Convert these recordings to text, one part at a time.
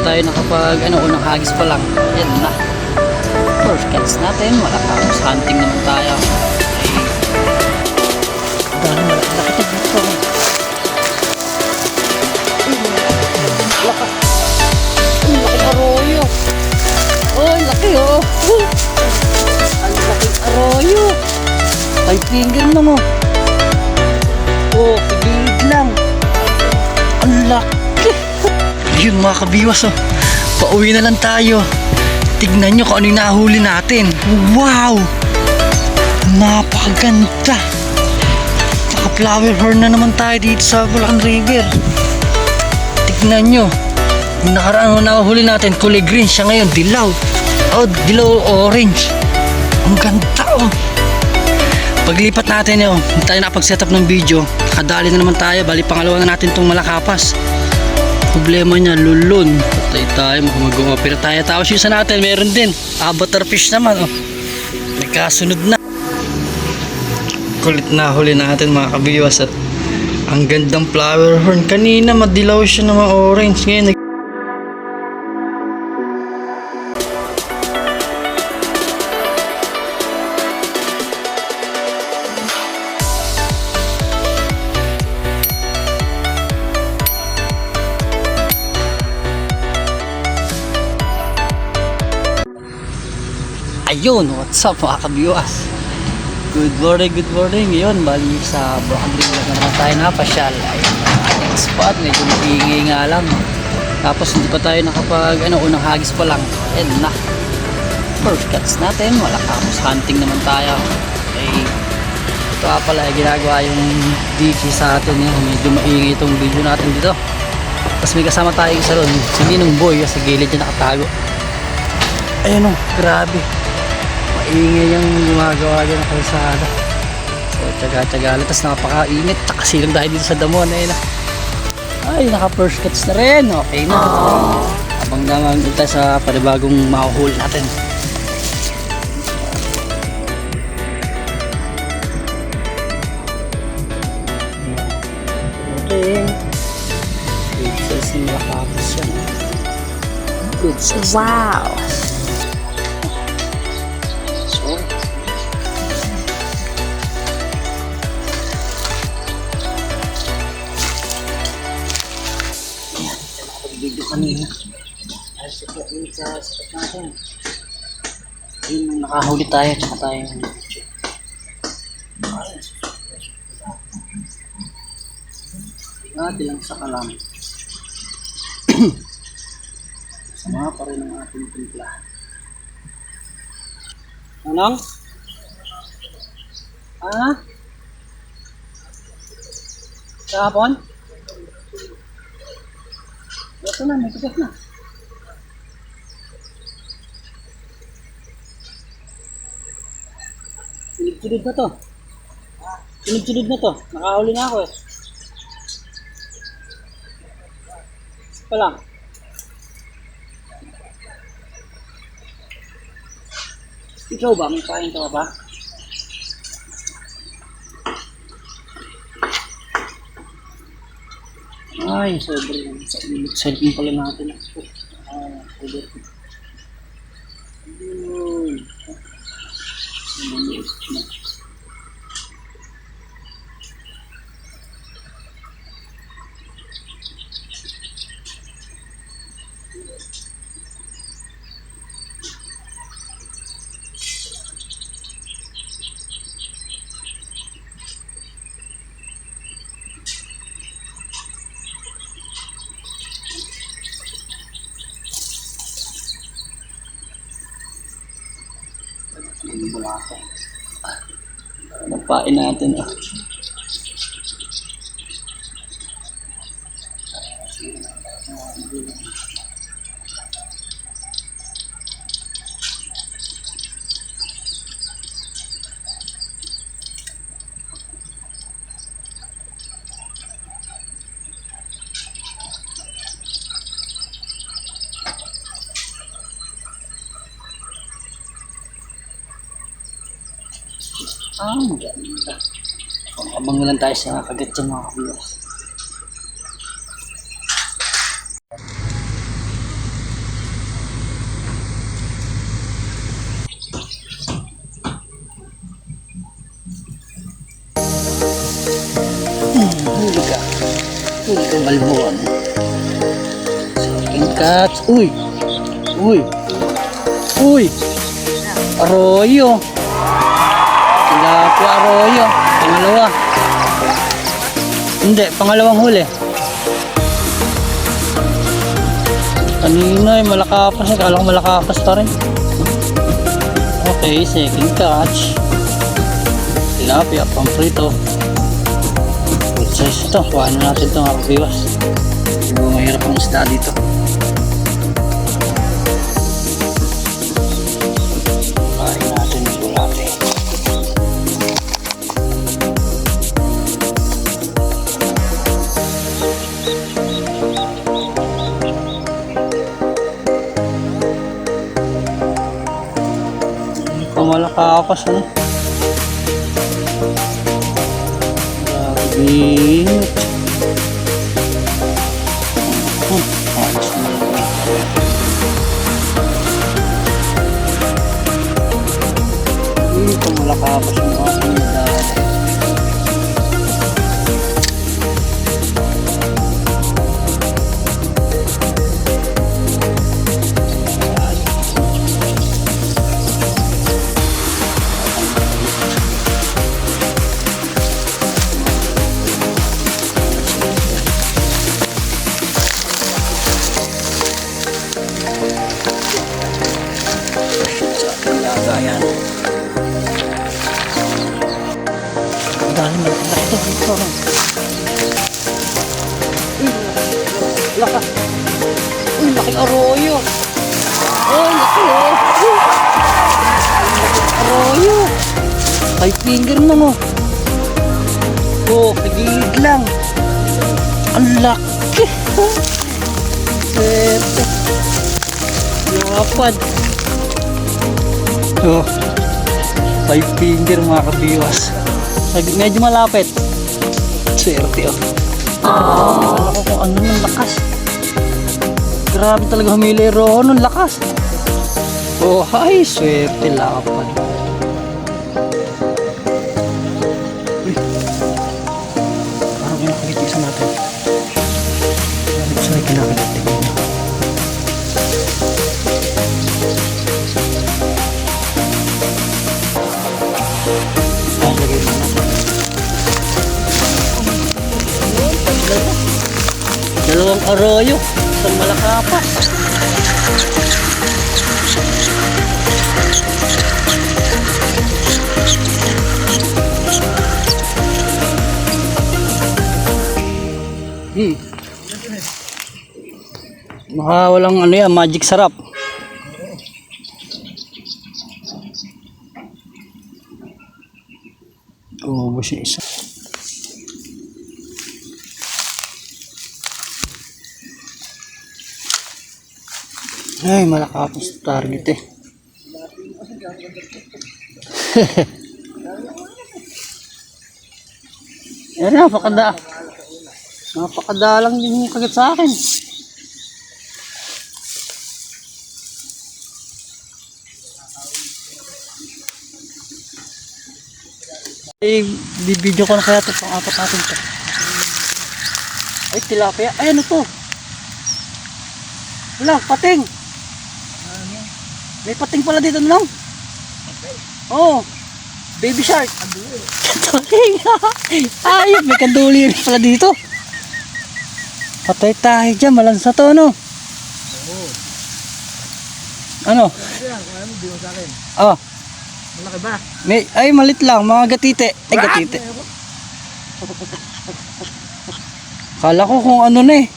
pa tayo nakapag unang hagis pa lang. Ayan na. First catch natin. Tapos hunting naman tayo. Ay, dahil malaki dito. Ang laki arroyo. Oh, ang laki oh. Ang laki arroyo. 5 finger lang oh. Oh, pigilid lang. Ang laki. Yun mga kabiwas oh. Pauwi na lang tayo. Tignan nyo kung ano yung nahuli natin. Wow! Napakaganda. Naka-flower horn na naman tayo dito sa Bulacan River. Tignan nyo. Yung nakaraan nahuli natin, kulay green. Siya ngayon, dilaw. Oh, dilaw orange. Ang ganda oh. Paglipat natin yun, hindi tayo nakapag-setup ng video. Nakadali na naman tayo. Bali pangalawa na natin itong malakapas. Problema niya, lulun. Patay tayo, mag-o-opera tayo. Tapos yung isa natin, meron din. Butterfish naman oh. Nagkasunod na. Kulit na huli natin mga kabiwas. At ang gandang flower horn. Kanina madilaw siya na ma-orange. Ngayon ayun, what's up mga kabiwas? Good morning. Ngayon, bali sa Bulacan River na naman tayo napasyal. Ayun, ating spot, medyo mag-iingay nga lang. Tapos hindi pa tayo nakapag, unang hagis pa lang. Ayun na. First catch natin, tapos hunting naman tayo. Okay. Ito pala, ginagawa yung DJ sa atin. Medyo maingay itong video natin dito. Tapos may kasama tayo isa ron, si Ninong Boy, sa gilid niya nakatago. Ayun o, grabe. Maingay yung gumagawa dyan ng kalsada. So tsaga-tsaga lang. Tapos napakainit. Nakasilang dahil dito sa damon. Ay naka first catch na rin. Okay na. Habang naman tayo sa panibagong mahuhuli natin. Okay. Good size yung malakapos yan. Good size. Wow. Video kanina ay sa spot natin ayun, nakahuli tayo tsaka tayo lang sa kalam. Sama pa rin ang ating timpla. Anong? Kahapon? Ito na, may tigas na. Sinigsunod na to. Sinigsunod na to. Nakahuli na ako eh. Isa lang. Ikaw ba? May kain ka ba? Ay, sobrang sa init. Cellphone pala natin. Sobrang. Napain natin ah. Maganda. Abang lang tayo sa kagat dyan mga kabilas. Huli ka. Huli ka, balbuan. Second catch. Uy! Uy! Uy! Arroyo! Tilapia arroyo. Pangalawa. Hindi, pangalawang huli. Kanina ay malakapas. Kala ko malakapas pa rin. Okay, second catch. Tilapia, pamprito. Good size ito. Kuhaan na natin ito mga kabiwas. Siguro mahirap ang isda dito. Kuhaan natin yung bulate. Hindi pa malakapas ano. Bingot. Alas na lang. Hindi ko malakapas yung mga pinagdaan. Ayan. Ang dami malaki ito. Laka. Uy, laki arroyo. Oh, laki oh. Arroyo. 5 finger mo mo. Oh, kagilid lang. Ang laki. Swerte. Lapad. Oh, 5 finger mga kabiwas. Medyo malapit. Swerte oh. Alam ko kung ano yung lakas. Grabe talaga humili roho ng lakas. Oh, ay swerte lapad. Uy, parang kinakagit natin. Saan kinakagit? Dalawang arroyo, isang malakapas. Baka walang ano yan, magic sarap. Ubus yung isa. Ay, malakapos target eh. Yan, napakadalang din yung kagat sa akin. Ay, bibidyo ko na kaya ito pang apat natin ito. Ay, tilapia. Ay, ano to? Wala, pating. May pating pala dito lang. Oh, baby shark. Kanduling. Ay, may kanduling pala dito. Patay tayo dyan, malansa to, no? Ano? Oh. Malaki ba? Ay, malit lang, mga gatite. Ay, gatite. Kala ko kung ano na eh.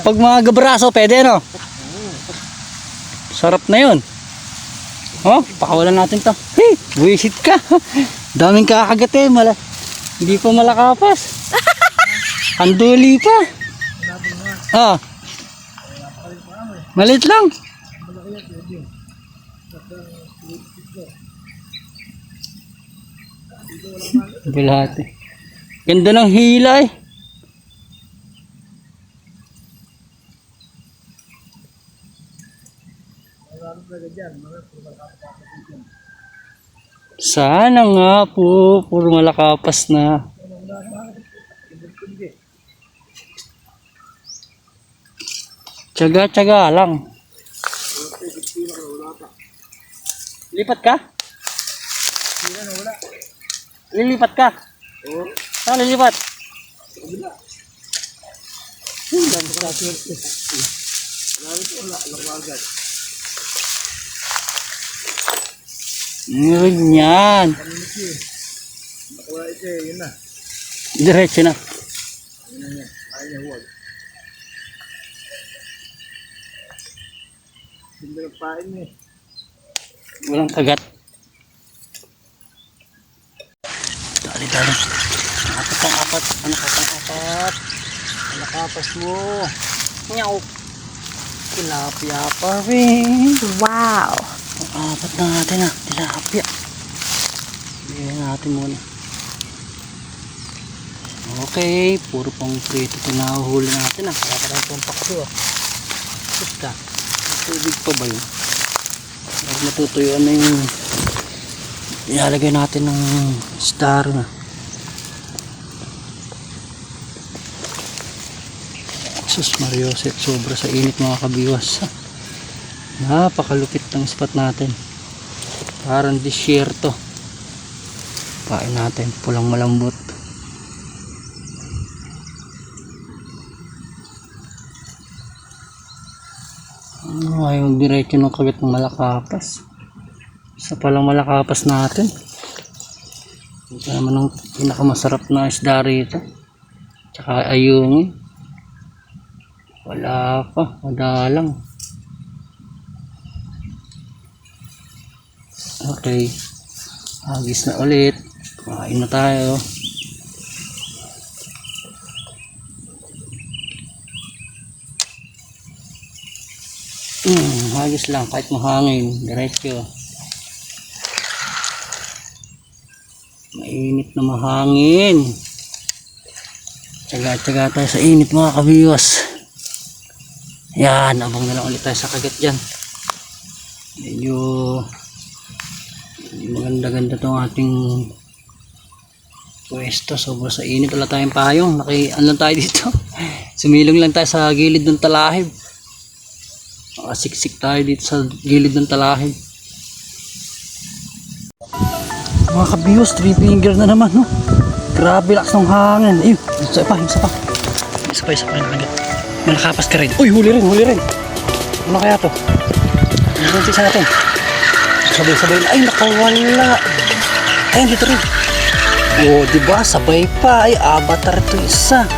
Pag mga gabraso, pwede no? Sarap na yun. Oh, pakawalan natin to. Hey, buwisit ka. Daming kakagat eh. Hindi pa malakapas. Handuli pa. Ah. Malit lang. Bulate. Ganda ng hila eh. Sana nga po, puro malakapas na. Tsaga-tsaga lang. Lipat ka? Lilipat ka? Oo. Saan lilipat? Ganyan. Diretso na. Walang kagat. Dali. Apat ang apat. Apat. Nakapas mo. Nyaw. Tilapia pa rin. Wow! Ang apat na natin tilapia. Bigyan natin muna. Okay, puro pang prito ito nahuhuli natin Kaya parang itong pakso Puta, tubig pa ba yun? Pag matutuyuan na yung ilalagay natin ng star na. Sus Marioset, sobra sa init mga kabiwas. Napakalupit ng spot natin. Parang disyerto. Pain natin, pulang malambot. Ayaw diretso ng kagat ng malakapas. Isa palang malakapas natin. Ito naman ang pinakamasarap na isda rito. Tsaka ayungin. Wala pa, madalang. Okay, hagis na ulit. Kumain na tayo. Hagis lang kahit mahangin, diretso. Mainit na mahangin. Tsaga-tsaga tayo sa init mga kabiwas. Yan, abang na lang ulit tayo sa kagat dyan. Medyo maganda-ganda itong ating pwesto. Sobra sa init. Wala tayong payong. Ano lang tayo dito? Sumilong lang tayo sa gilid ng talahib. Siksik tayo dito sa gilid ng talahib. Mga kabiyos, 3 finger na naman, no? Grabe, lakas ng hangin. Ayun, isa pa yung kagat. Malakapas ka rin. Uy, huli rin. Ano kaya to? Ano sa natin? Sabay na. Ay, nakawala. Ayun, dito rin. O, diba? Sabay pa. Ay, avatar to isa.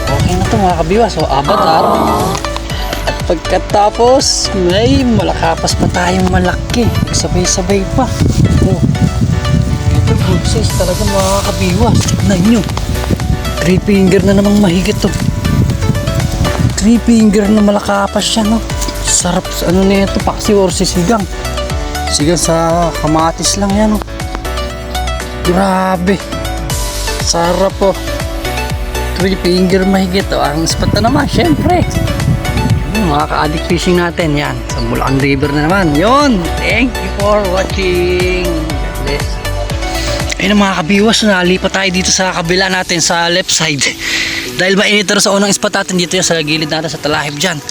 Okay na to mga kabiwas. So, avatar. At pagkatapos, may malakapas pa tayong malaki. Sabay-sabay pa. O, ito good size talaga mga kabiwas. Tignan nyo. 3 finger na namang mahigit to. 3 finger na malakapas siya, no? Sarap sa ano nito, paksi or sisigang. Sigang sa kamatis lang yan, no? Grabe. Sarap po. 3 finger mahigit, oh. Ang spot na naman, syempre. Mga ka-addict fishing natin, yan. Sa Bulacan River na naman. Yun. Thank you for watching. God bless. Ayun mga kabiwas, nalipat tayo dito sa kabila natin sa left side. Dahil mainit na sa unang spot natin dito sa gilid natin sa talahib dyan.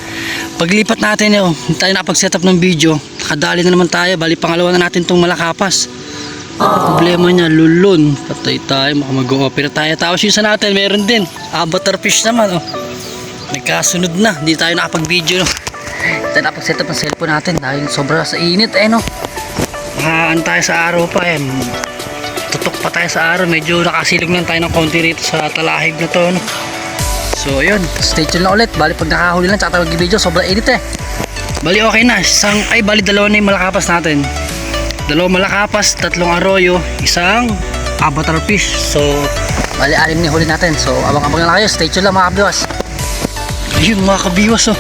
Paglipat natin yun, hindi tayo nakapag-set up ng video. Nakadali na naman tayo, bali pangalawa na natin itong malakapas. Problema niya, lulun. Patay tayo, mag-o-opera tayo. Tapos yung isa natin, meron din. Avatar fish naman, oh. Nagkasunod na, hindi tayo nakapag-video, no. Hindi tayo nakapag-set up ng cellphone natin dahil sobra sa init, no. Makaan tayo sa araw pa, tutok pa tayo sa araw, medyo nakasilog lang tayo ng konti rito sa talahib na to, no? So ayun, stay tuned na ulit. Bali pag nakahuli lang tsaka tayo mag-video, sobrang init Bali okay na, bali dalawa na yung malakapas natin. 2 malakapas, 3 arroyo, isang avatar fish. So bali 6 na huli natin. So abang-abang lang kayo, stay tuned lang mga kabiwas. Ayun mga kabiwas, oh.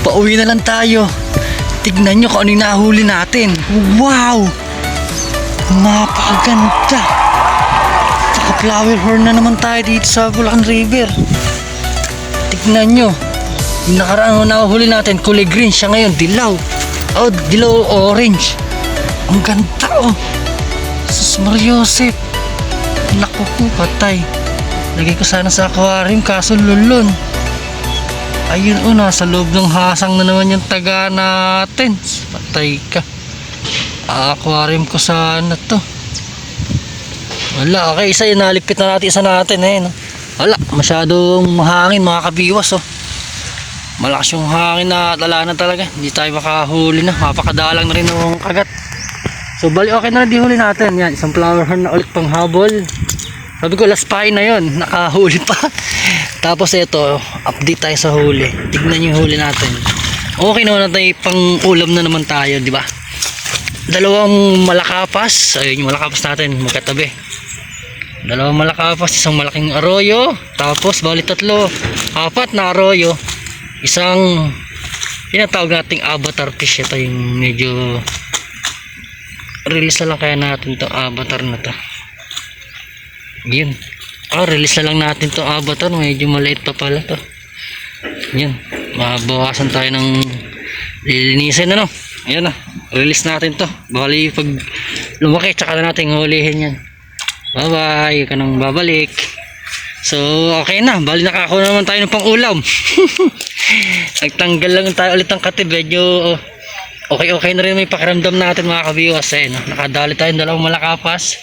Pauwi na lang tayo. Tignan nyo kung ano yung nahuli natin. Wow! Napakaganda. Tsaka flower horn na naman tayo dito sa Bulacan River. Tignan nyo. Yung nakaraan nahuli natin, kulay green siya ngayon, dilaw. Oh, dilaw orange. Ang ganda, oh. Sus Mariosep. Naku po, patay. Lagay ko sana sa aquarium kaso lulun. Ayun o, nasa loob ng hasang na naman yung taga natin. Patay ka. Aquarium ko sana to. Wala, okay, isa yun, nalipit na natin isa natin eh, no? Wala, masyadong mahangin mga kabiwas oh. Malakas yung hangin na dala na talaga. Hindi tayo makahuli na, mapakadalang na rin yung kagat. So bali okay na rin di huli natin. Yan, isang flower horn na ulit pang habol. Sabi ko last pie na yon, nakahuli pa. Tapos ito, update tayo sa huli. Tignan yung huli natin. Okay naman natin, pang ulam na naman tayo, di ba? Dalawang malakapas. Ayun yung malakapas natin, magkatabi. Dalawang malakapas, isang malaking arroyo. Tapos bali tatlo, apat na arroyo. Isang tinatawag nating avatar fish. Ito yung medyo release na lang kaya natin to avatar na to. Yun. Release na lang natin to avatar. Medyo maliit pa pala to. Yun. Mabawasan tayo ng lilinisin na, no? Ayan na. Release natin to. Bali pag lumaki tsaka na natin hulihin yan. Bye bye. Huwag ka nang babalik. So okay na. Bali nakakuha naman tayo ng pang ulam. Nagtanggal lang tayo ulit ng katib. Medyo okay na rin may pakiramdam natin mga kabiwas. Eh, no? Nakadali tayo ng dalawang malakapas.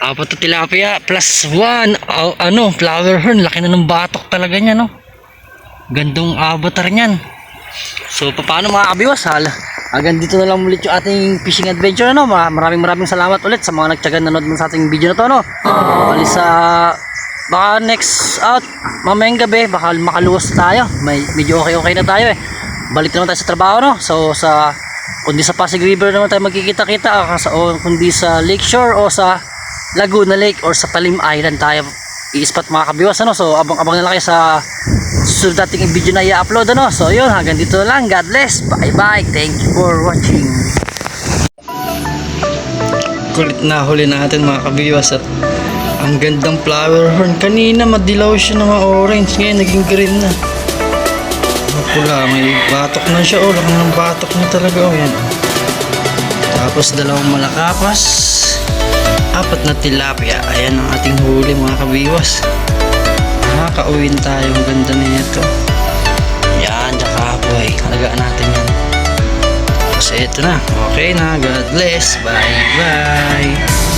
Apat na tilapia plus one flower horn. Laki na ng batok talaga niya, no? Gandong avatar niyan. So paano mga kabiwas? Hanggang dito na lang ulit yung ating fishing adventure, no? Maraming salamat ulit sa mga nagtiyagan nanood mo sa ating video na to, no? Bali sa baka next out mamayang gabi baka makaluwas tayo. Medyo okay na tayo eh. Balik naman tayo sa trabaho, no? So kundi sa Pasig River naman tayo magkikita-kita o kundi sa Lakeshore o sa Laguna Lake or sa Talim Island tayo i-spot mga kabiwas, ano? So abang na lang kayo sa susunod nating video na i-upload, ano? So yun, hanggang dito na lang. God bless, bye bye, thank you for watching. Kulit na huli natin mga kabiwas at ang gandang flower horn. Kanina madilaw siya ng orange, ngayon naging green na. Pula, may batok na siya, oh, laki ng batok na talaga, oh, yan. Tapos dalawang malakapas, apat na tilapia. Ayan ang ating huli mga kabiwas. Nakakauwin tayo, ang ganda na ito. Yan, jakaboy, halagaan natin yan. Tapos ito na, okay na, God bless, bye bye.